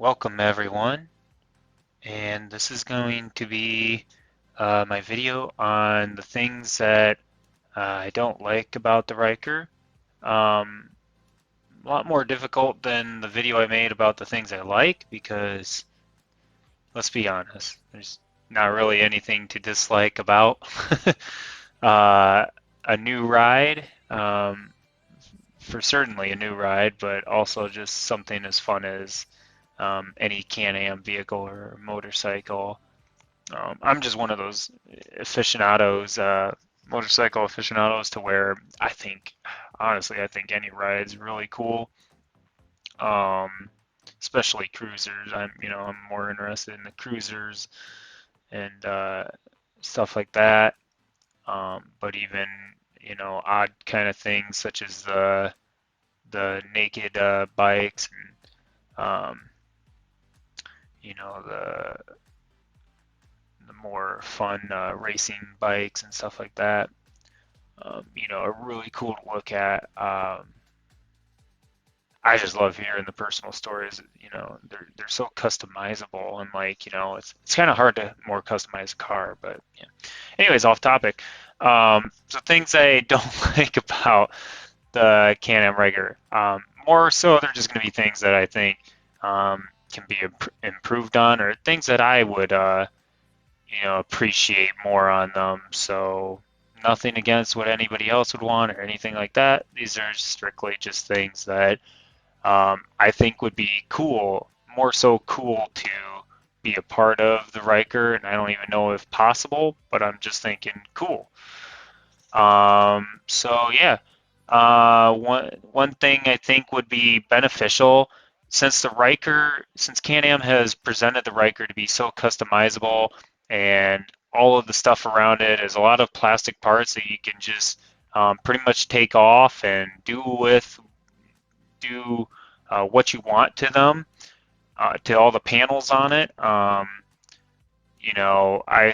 Welcome everyone, and this is going to be my video on the things that I don't like about the Ryker. A lot more difficult than the video I made about the things I like because, let's be honest, there's not really anything to dislike about uh, a new ride. For certainly a new ride, but also just something as fun as any Can-Am vehicle or motorcycle. I'm just one of those aficionados, motorcycle aficionados, to where honestly, I think any ride's really cool. Um, Especially cruisers. I'm more interested in the cruisers and stuff like that. But even, odd kind of things such as the naked bikes and the more fun racing bikes and stuff like that. Are really cool to look at. I just love hearing the personal stories. They're so customizable and it's kind of hard to more customize a car. But yeah. Anyways, off topic. So things I don't like about the Can-Am Ryker. More so, they're just going to be things that I think can be improved on, or things that I would appreciate more on them. So nothing against what anybody else would want or anything like that. These are strictly just things that I think would be cool, more so cool to be a part of the Ryker, and I don't even know if possible, but I'm just thinking cool. So yeah, one thing I think would be beneficial since Can-Am has presented the Ryker to be so customizable and all of the stuff around it is a lot of plastic parts that you can just pretty much take off and do what you want to them, to all the panels on it. I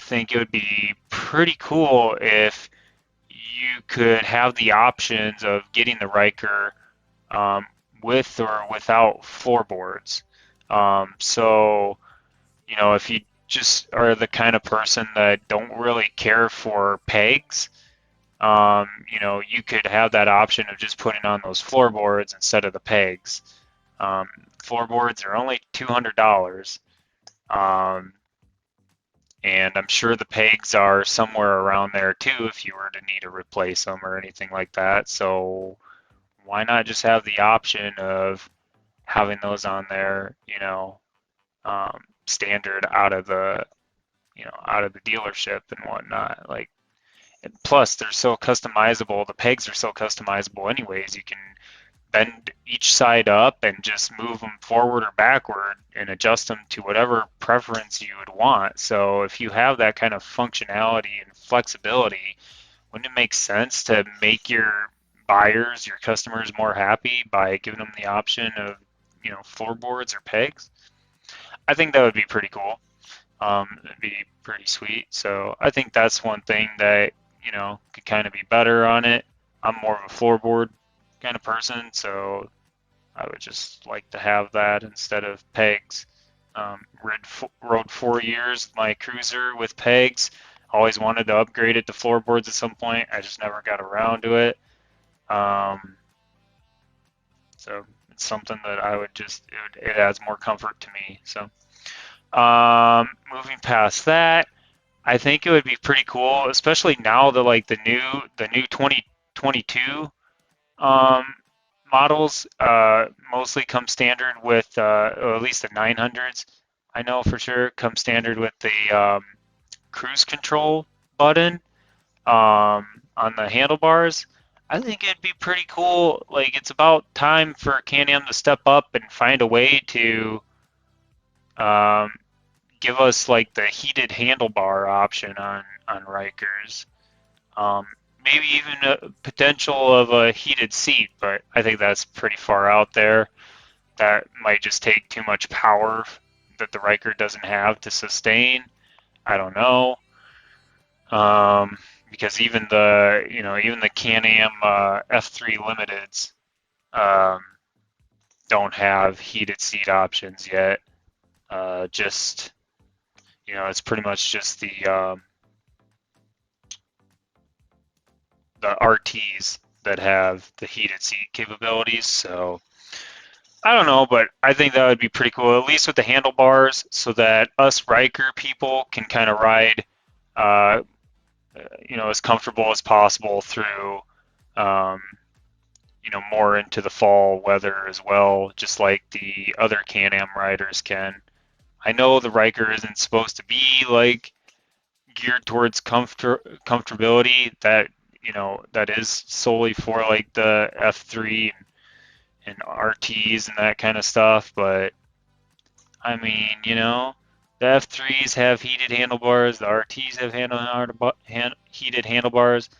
think it would be pretty cool if you could have the options of getting the Ryker um, with or without floorboards. So, if you just are the kind of person that don't really care for pegs, you could have that option of just putting on those floorboards instead of the pegs. Um, Floorboards are only $200. Um, and I'm sure the pegs are somewhere around there too if you were to need to replace them or anything like that. So why not just have the option of having those on there, standard out of the dealership and whatnot. And plus they're so customizable. The pegs are so customizable anyways. You can bend each side up and just move them forward or backward and adjust them to whatever preference you would want. So if you have that kind of functionality and flexibility, wouldn't it make sense to make your buyers, your customers more happy by giving them the option of, floorboards or pegs? I think that would be pretty cool. It'd be pretty sweet. So I think that's one thing that, could kind of be better on it. I'm more of a floorboard kind of person, so I would just like to have that instead of pegs. Rode 4 years my cruiser with pegs. Always wanted to upgrade it to floorboards at some point. I just never got around to it. Um, so it's something that I would it adds more comfort to me. So moving past that, I think it would be pretty cool, especially now that the new 2022 um, models mostly come standard with, or at least the 900s, I know for sure, come standard with the cruise control button on the handlebars. I think it'd be pretty cool. Like, it's about time for Can-Am to step up and find a way to um, give us like the heated handlebar option on Rikers. Um, Maybe even a potential of a heated seat, but I think that's pretty far out there. That might just take too much power that the Ryker doesn't have to sustain. I don't know. Because even the Can-Am F3 Limiteds um, don't have heated seat options yet. Just, it's pretty much just the RTs that have the heated seat capabilities. So I don't know, but I think that would be pretty cool, at least with the handlebars, so that us Ryker people can kind of ride, uh, as comfortable as possible through, um, more into the fall weather as well, just like the other Can-Am riders can. I know the Ryker isn't supposed to be like geared towards comfortability. That is solely for like the F3 and RTs and that kind of stuff. But I mean, the F3s have heated handlebars, the RTs have heated handlebars.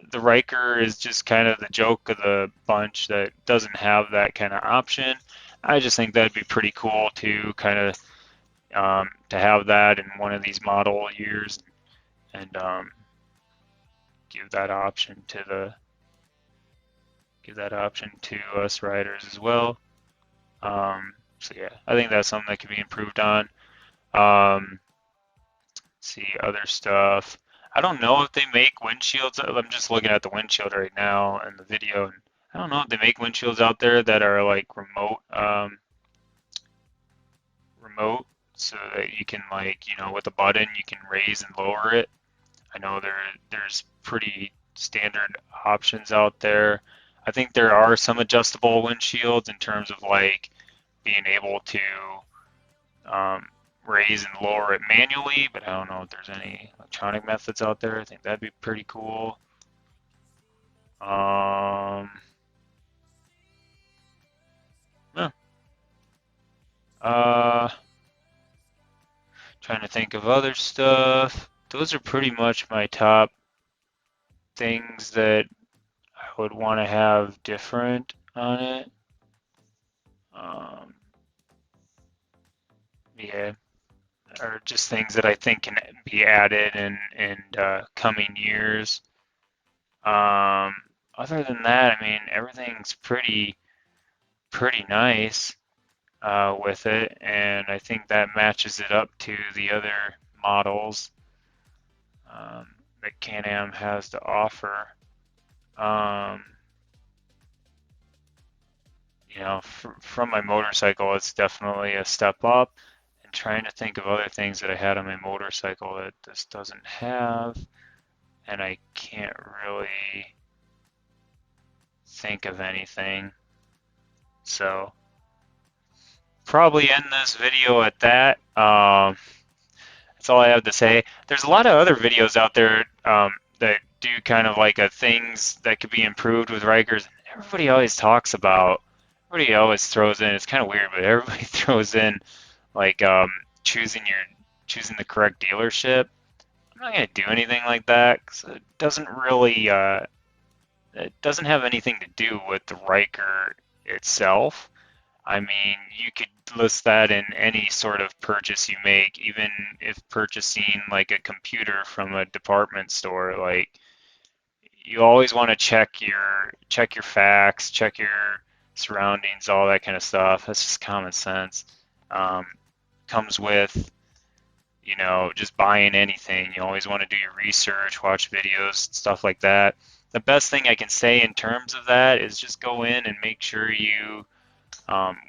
The Ryker is just kind of the joke of the bunch that doesn't have that kind of option. I just think that'd be pretty cool to kind of to have that in one of these model years and give that option to us riders as well. So yeah, I think that's something that can be improved on. Um, see other stuff. I don't know if they make windshields. I'm just looking at the windshield right now in the video, and I don't know if they make windshields out there that are like remote, so that you can like, with a button you can raise and lower it. I know there's pretty standard options out there. I think there are some adjustable windshields in terms of like being able to um, raise and lower it manually, but I don't know if there's any electronic methods out there. I think that'd be pretty cool. Um, yeah. Uh, Trying to think of other stuff. Those are pretty much my top things that I would want to have different on it. Um, yeah, or just things that I think can be added in coming years. Um, Other than that, I mean, everything's pretty nice with it, and I think that matches it up to the other models that Can-Am has to offer. Um, from my motorcycle, it's definitely a step up. And trying to think of other things that I had on my motorcycle that this doesn't have, and I can't really think of anything. So probably end this video at that. That's all I have to say. There's a lot of other videos out there that do kind of like things that could be improved with Rikers. Everybody always talks about, everybody always throws in, it's kind of weird, but everybody throws in like choosing the correct dealership. I'm not going to do anything like that because it doesn't have anything to do with the Ryker itself. I mean, you could list that in any sort of purchase you make, even if purchasing like a computer from a department store. Like, you always want to check your facts, check your surroundings, all that kind of stuff. That's just common sense. Um, Comes with, just buying anything. You always want to do your research, watch videos, stuff like that. The best thing I can say in terms of that is just go in and make sure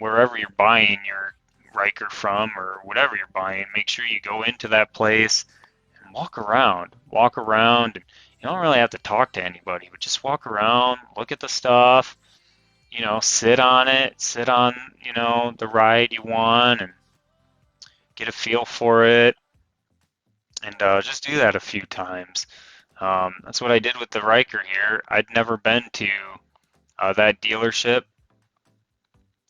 wherever you're buying your Ryker from or whatever you're buying, make sure you go into that place and walk around. Walk around, and you don't really have to talk to anybody, but just walk around, look at the stuff, sit on it, sit on, the ride you want, and get a feel for it, and just do that a few times. That's what I did with the Ryker here. I'd never been to that dealership.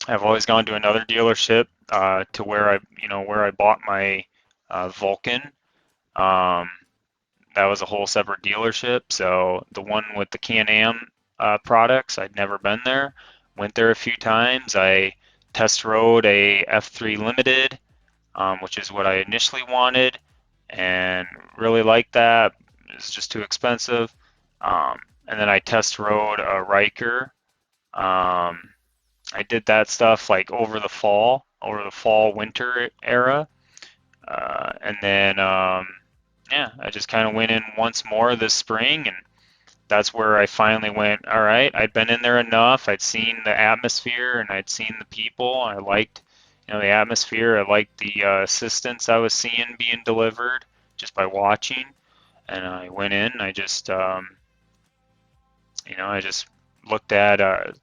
I've always gone to another dealership to where I bought my Vulcan. Um, that was a whole separate dealership. So the one with the Can-Am products, I'd never been there. Went there a few times. I test rode a F3 Limited, which is what I initially wanted, and really liked that. It was just too expensive. And then I test rode a Ryker. I did that stuff like over the fall, over the fall winter era. And then yeah, I just kind of went in once more this spring, and that's where I finally went, all right, I'd been in there enough. I'd seen the atmosphere and I'd seen the people. I liked, the atmosphere. I liked the assistance I was seeing being delivered just by watching. And I went in. I just, I just looked at,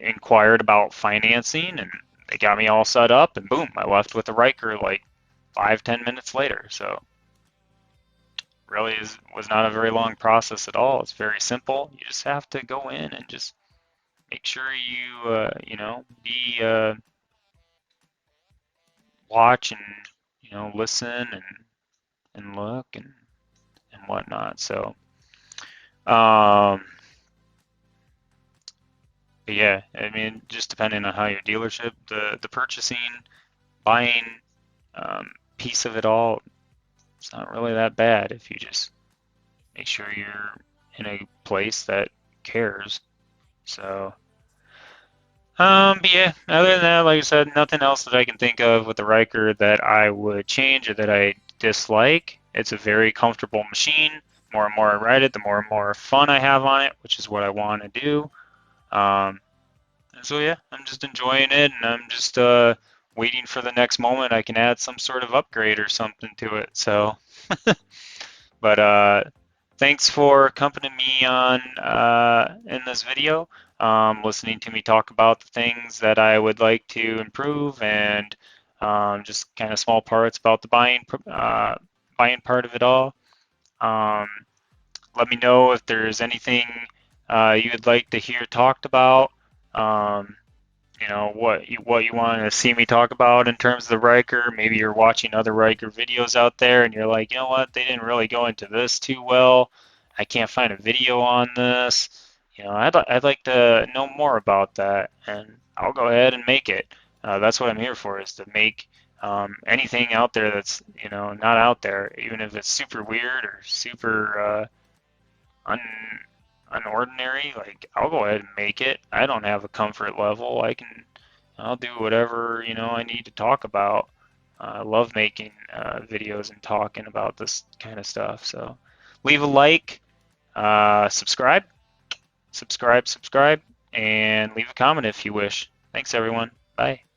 inquired about financing, and they got me all set up. And boom, I left with a Ryker like 5, 10 minutes later. So really was not a very long process at all. It's very simple. You just have to go in and just make sure you be watch and listen and look and whatnot. So um, but yeah, I mean, just depending on how your dealership, the purchasing, buying piece of it all, it's not really that bad if you just make sure you're in a place that cares. So but yeah, other than that, like I said, nothing else that I can think of with the Ryker that I would change or that I dislike. It's a very comfortable machine. The more and more I ride it, the more and more fun I have on it, which is what I want to do. And so yeah, I'm just enjoying it, and I'm just waiting for the next moment I can add some sort of upgrade or something to it. So, but thanks for accompanying me on in this video, listening to me talk about the things that I would like to improve, and just kind of small parts about the buying part of it all. Um, Let me know if there's anything you would like to hear talked about. Um, what you want to see me talk about in terms of the Ryker. Maybe you're watching other Ryker videos out there and you're like, you know what, they didn't really go into this too well. I can't find a video on this. I'd like to know more about that, and I'll go ahead and make it. That's what I'm here for, is to make anything out there that's not out there, even if it's super weird or super un unordinary. Like, I'll go ahead and make it. I don't have a comfort level. I'll do whatever I need to talk about. I love making videos and talking about this kind of stuff. So leave a like, subscribe, subscribe, and leave a comment if you wish. Thanks everyone. Bye.